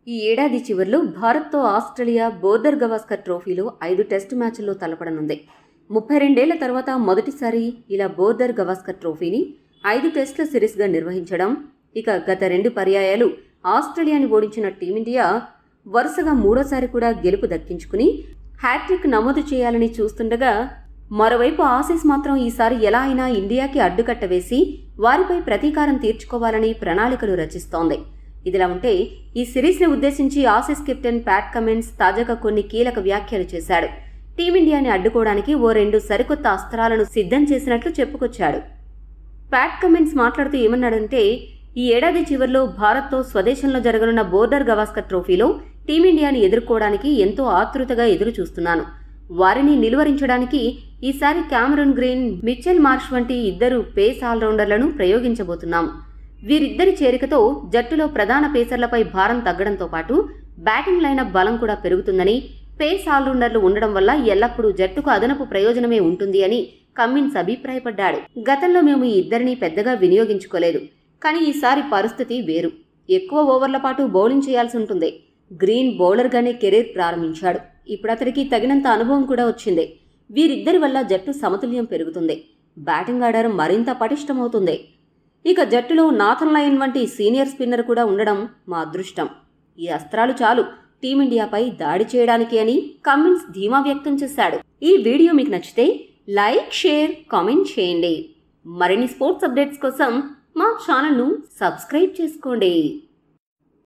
ఈ ఏడాది చివర్లో భారత్తో ఆస్ట్రేలియా బోర్డర్ గవాస్కర్ ట్రోఫీలో 5 టెస్టు మ్యాచ్ల్లో తలపడనుంది. 32 ఏళ్ల తర్వాత మొదటిసారి ఇలా బోర్డర్ గవాస్కర్ ట్రోఫీని 5 టెస్టుల సిరీస్గా నిర్వహించడం. ఇక గత 2 పర్యాయాలు ఆస్ట్రేలియాని ఓడించిన టీమిండియా వరుసగా మూడోసారి కూడా గెలుపు దక్కించుకుని హ్యాట్రిక్ నమోదు చేయాలని చూస్తుండగా, మరోవైపు ఆసీస్ మాత్రం ఈసారి ఎలా అయినా ఇండియాకి అడ్డుకట్ట వేసి వారిపై ప్రతీకారం తీర్చుకోవాలని ప్రణాళికలు రచిస్తోంది. ఇదిలా ఉంటే ఈ సిరీస్ని ఉద్దేశించి ఆసీస్ కెప్టెన్ ప్యాట్ కమిన్స్ తాజాగా కొన్ని కీలక వ్యాఖ్యలు చేశాడు. టీమిండియాని అడ్డుకోవడానికి ఓ 2 సరికొత్త అస్త్రాలను సిద్ధం చేసినట్లు చెప్పుకొచ్చాడు. ప్యాట్ కమిన్స్ మాట్లాడుతూ ఏమన్నాడంటే, ఈ ఏడాది చివర్లో భారత్తో స్వదేశంలో జరగనున్న బోర్డర్ గవాస్కర్ ట్రోఫీలో టీమిండియాని ఎదుర్కోవడానికి ఎంతో ఆతృతగా ఎదురు చూస్తున్నాను. వారిని నిలువరించడానికి ఈసారి క్యామరూన్ గ్రీన్, మిచెల్ మార్ష్ వంటి 2 పేస్ ఆల్రౌండర్లను ప్రయోగించబోతున్నాము. వీరిద్దరి చేరికతో జట్టులో ప్రధాన పేసర్లపై భారం తగ్గడంతో పాటు బ్యాటింగ్ లైనప్ బలం కూడా పెరుగుతుందని, పేస్ ఆల్రౌండర్లు ఉండడం వల్ల ఎల్లప్పుడూ జట్టుకు అదనపు ప్రయోజనమే ఉంటుంది అని కమిన్స్ అభిప్రాయపడ్డాడు. గతంలో మేము ఈ ఇద్దరిని పెద్దగా వినియోగించుకోలేదు, కానీ ఈసారి పరిస్థితి వేరు. ఎక్కువ ఓవర్ల పాటు బౌలింగ్ చేయాల్సి ఉంటుంది. గ్రీన్ బౌలర్గానే కెరీర్ ప్రారంభించాడు. ఇప్పుడు అతడికి తగినంత అనుభవం కూడా వచ్చింది. వీరిద్దరి వల్ల జట్టు సమతుల్యం పెరుగుతుంది. బ్యాటింగ్ ఆర్డర్ మరింత పటిష్టమవుతుంది. ఇక జట్టులో నాథన్ లయన్ వంటి సీనియర్ స్పిన్నర్ కూడా ఉండడం మా అదృష్టం. ఈ అస్త్రాలు చాలు టీమిండియాపై దాడి చేయడానికి అని కమిన్స్ ధీమా వ్యక్తం చేశాడు. ఈ వీడియో మీకు నచ్చితే లైక్, షేర్, కామెంట్ చేయండి. మరిన్ని స్పోర్ట్స్ అప్డేట్స్ కోసం మా ఛానల్ను సబ్స్క్రైబ్ చేసుకోండి.